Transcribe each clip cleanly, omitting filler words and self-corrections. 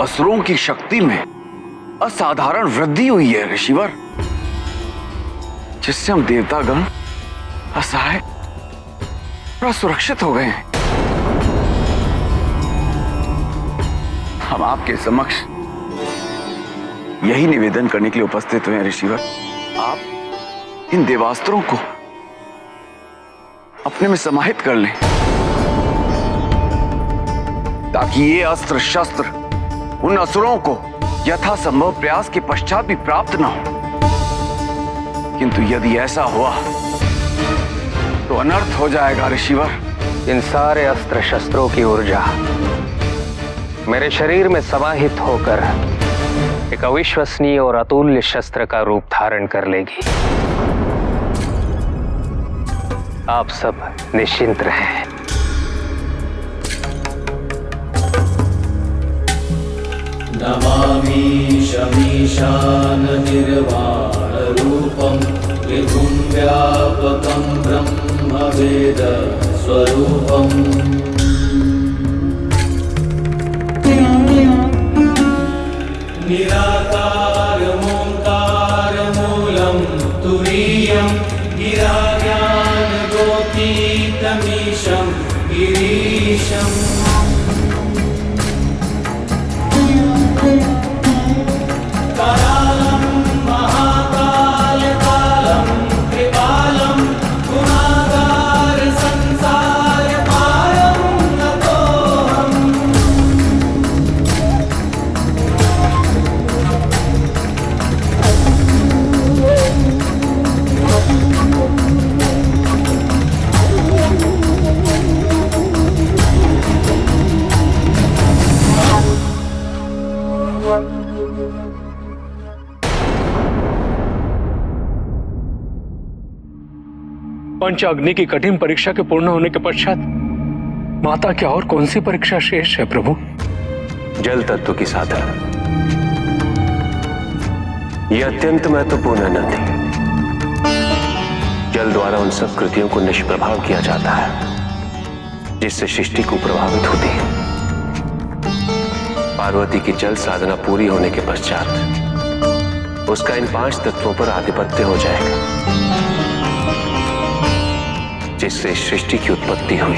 असुरों की शक्ति में असाधारण वृद्धि हुई है ऋषिवर, जिससे हम देवतागण असहाय और असुरक्षित हो गए हैं। हम आपके समक्ष यही निवेदन करने के लिए उपस्थित हुए हैं ऋषिवर। आप इन देवास्त्रों को अपने में समाहित कर लें, ताकि ये अस्त्र शस्त्र उन असुरों को यथासंभव प्रयास के पश्चात भी प्राप्त न हो। किंतु यदि ऐसा हुआ तो अनर्थ हो जाएगा ऋषिवर। इन सारे अस्त्र शस्त्रों की ऊर्जा मेरे शरीर में समाहित होकर एक अविश्वसनीय और अतुल्य शस्त्र का रूप धारण कर लेगी। आप सब निश्चिंत रहें। नमामि शमीशान निर्वाण रूपं विभुं व्यापकं ब्रह्म वेद स्वरूपम्। निराकारमोङ्कार मूलं तुरीयं गिराज्ञानगोतीतमीशं गिरीशम्। करालं महाकालकालं कृपालं गुणागार संसार पारं नतोऽहम्। पंच अग्नि की कठिन परीक्षा के पूर्ण होने के पश्चात माता की और कौन सी परीक्षा शेष है प्रभु? जल तत्व की साधना, यह अत्यंत महत्वपूर्ण है नंदी। जल द्वारा उन सब कृतियों को निष्प्रभाव किया जाता है जिससे सृष्टि को प्रभावित होती है। पार्वती की जल साधना पूरी होने के पश्चात उसका इन 5 तत्वों पर आधिपत्य हो जाएगा, जिससे सृष्टि की उत्पत्ति हुई।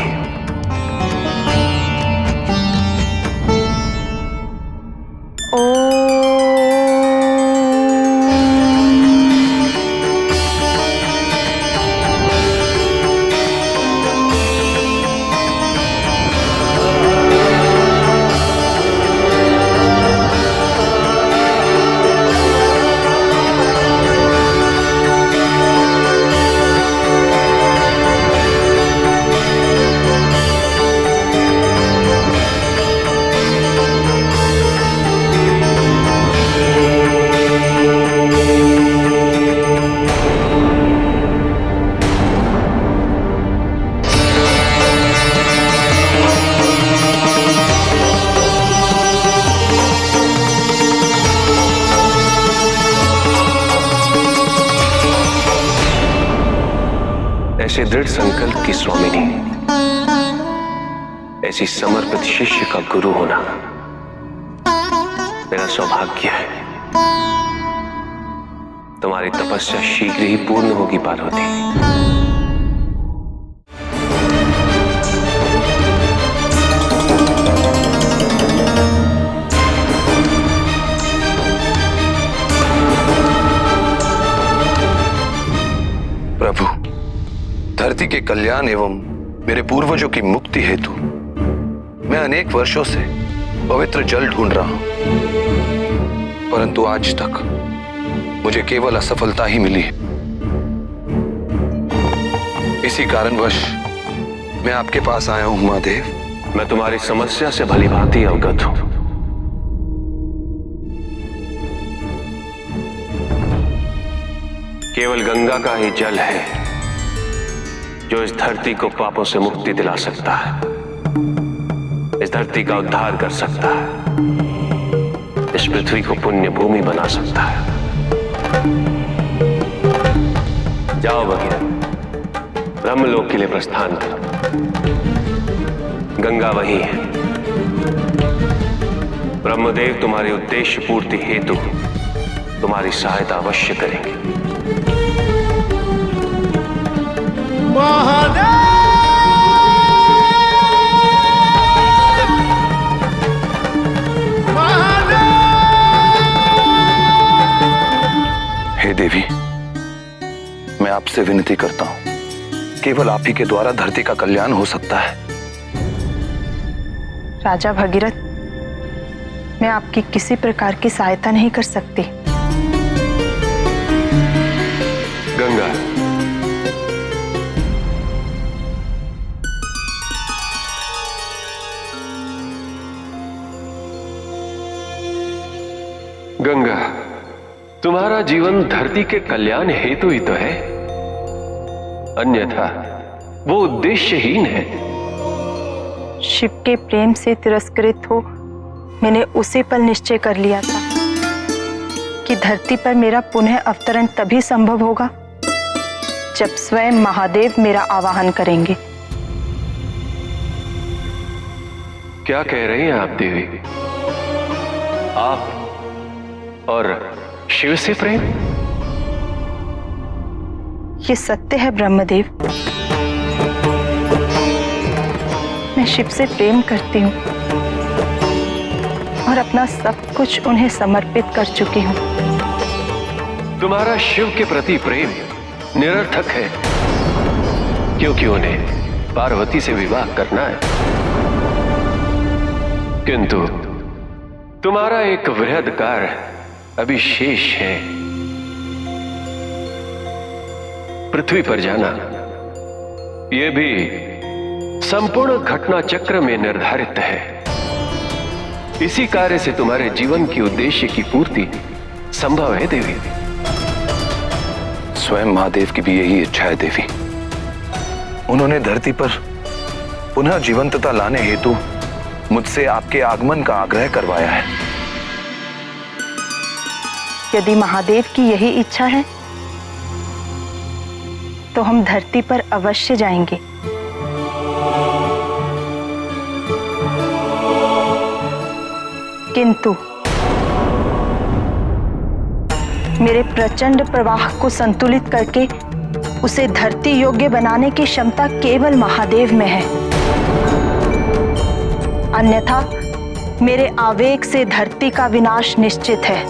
ऐसे दृढ़ संकल्प की स्वामिनी, ऐसी समर्पित शिष्य का गुरु होना मेरा सौभाग्य है। तुम्हारी तपस्या शीघ्र ही पूर्ण होगी पार्वती। प्रभु, धरती के कल्याण एवं मेरे पूर्वजों की मुक्ति हेतु मैं अनेक वर्षों से पवित्र जल ढूंढ रहा हूं, परंतु आज तक मुझे केवल असफलता ही मिली है। इसी कारणवश मैं आपके पास आया हूं महादेव। मैं तुम्हारी समस्या से भली भांति अवगत हूं। केवल गंगा का ही जल है जो इस धरती को पापों से मुक्ति दिला सकता है, इस धरती का उद्धार कर सकता है, इस पृथ्वी को पुण्य भूमि बना सकता है। जाओ भगीरथ, ब्रह्मलोक के लिए प्रस्थान करो। गंगा वही है ब्रह्मदेव तुम्हारे उद्देश्य पूर्ति हेतु तुम्हारी सहायता अवश्य करेंगे। हे देवी, मैं आपसे विनती करता हूं, केवल आप ही के द्वारा धरती का कल्याण हो सकता है। राजा भगीरथ, मैं आपकी किसी प्रकार की सहायता नहीं कर सकती। गंगा, गंगा, तुम्हारा जीवन धरती के कल्याण हेतु ही तो है, अन्यथा वो उद्देश्यहीन है। शिव के प्रेम से तिरस्कृत हो मैंने उसी पल निश्चय कर लिया था कि धरती पर मेरा पुनः अवतरण तभी संभव होगा जब स्वयं महादेव मेरा आवाहन करेंगे। क्या कह रही हैं आप देवी? आप और शिव से प्रेम? ये सत्य है ब्रह्मदेव, मैं शिव से प्रेम करती हूँ और अपना सब कुछ उन्हें समर्पित कर चुकी हूँ। तुम्हारा शिव के प्रति प्रेम निरर्थक है, क्योंकि उन्हें पार्वती से विवाह करना है। किंतु तुम्हारा एक वृहद कार्य अभी शेष है, पृथ्वी पर जाना। यह भी संपूर्ण घटना चक्र में निर्धारित है। इसी कार्य से तुम्हारे जीवन की उद्देश्य की पूर्ति संभव है देवी। स्वयं महादेव की भी यही इच्छा है देवी। उन्होंने धरती पर पुनः जीवंतता लाने हेतु मुझसे आपके आगमन का आग्रह करवाया है। यदि महादेव की यही इच्छा है तो हम धरती पर अवश्य जाएंगे। किंतु मेरे प्रचंड प्रवाह को संतुलित करके उसे धरती योग्य बनाने की क्षमता केवल महादेव में है, अन्यथा मेरे आवेग से धरती का विनाश निश्चित है।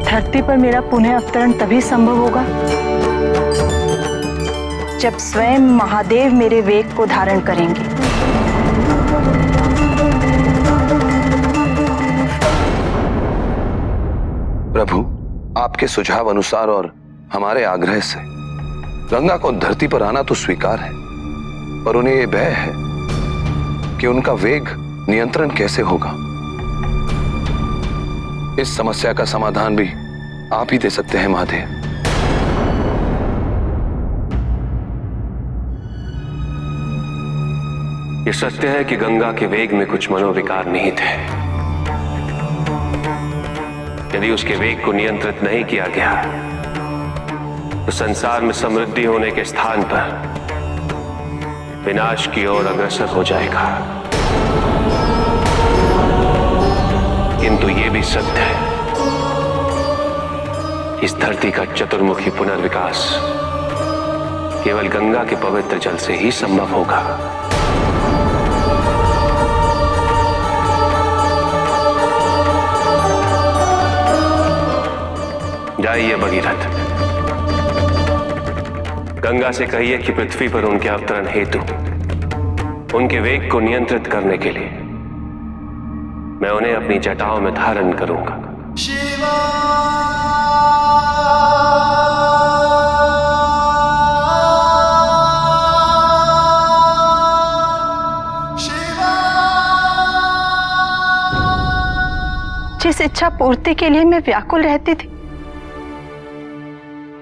धरती पर मेरा पुनः अवतरण तभी संभव होगा जब स्वयं महादेव मेरे वेग को धारण करेंगे। प्रभु, आपके सुझाव अनुसार और हमारे आग्रह से गंगा को धरती पर आना तो स्वीकार है, पर उन्हें यह भय है कि उनका वेग नियंत्रण कैसे होगा। इस समस्या का समाधान भी आप ही दे सकते हैं महादेव। यह सत्य है कि गंगा के वेग में कुछ मनोविकार निहित है। यदि उसके वेग को नियंत्रित नहीं किया गया तो संसार में समृद्धि होने के स्थान पर विनाश की ओर अग्रसर हो जाएगा। किंतु यह भी सत्य है, इस धरती का चतुर्मुखी पुनर्विकास केवल गंगा के पवित्र जल से ही संभव होगा। जाइए भगीरथ, गंगा से कहिए कि पृथ्वी पर उनके अवतरण हेतु उनके वेग को नियंत्रित करने के लिए मैं उन्हें अपनी जटाओं में धारण करूंगा। जिस इच्छा पूर्ति के लिए मैं व्याकुल रहती थी,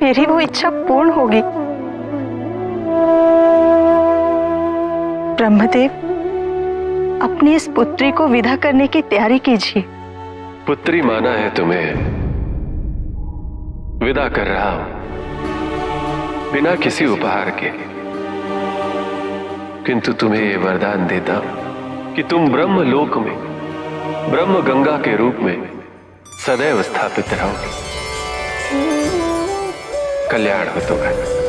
मेरी वो इच्छा पूर्ण होगी। ब्रह्मदेव, अपनी इस पुत्री को विदा करने की तैयारी कीजिए। पुत्री माना है तुम्हें, विदा कर रहा हूं बिना किसी उपहार के, किंतु तुम्हें ये वरदान देता हूं कि तुम ब्रह्म लोक में ब्रह्म गंगा के रूप में सदैव स्थापित रहोगे। कल्याण हो तुम्हारा।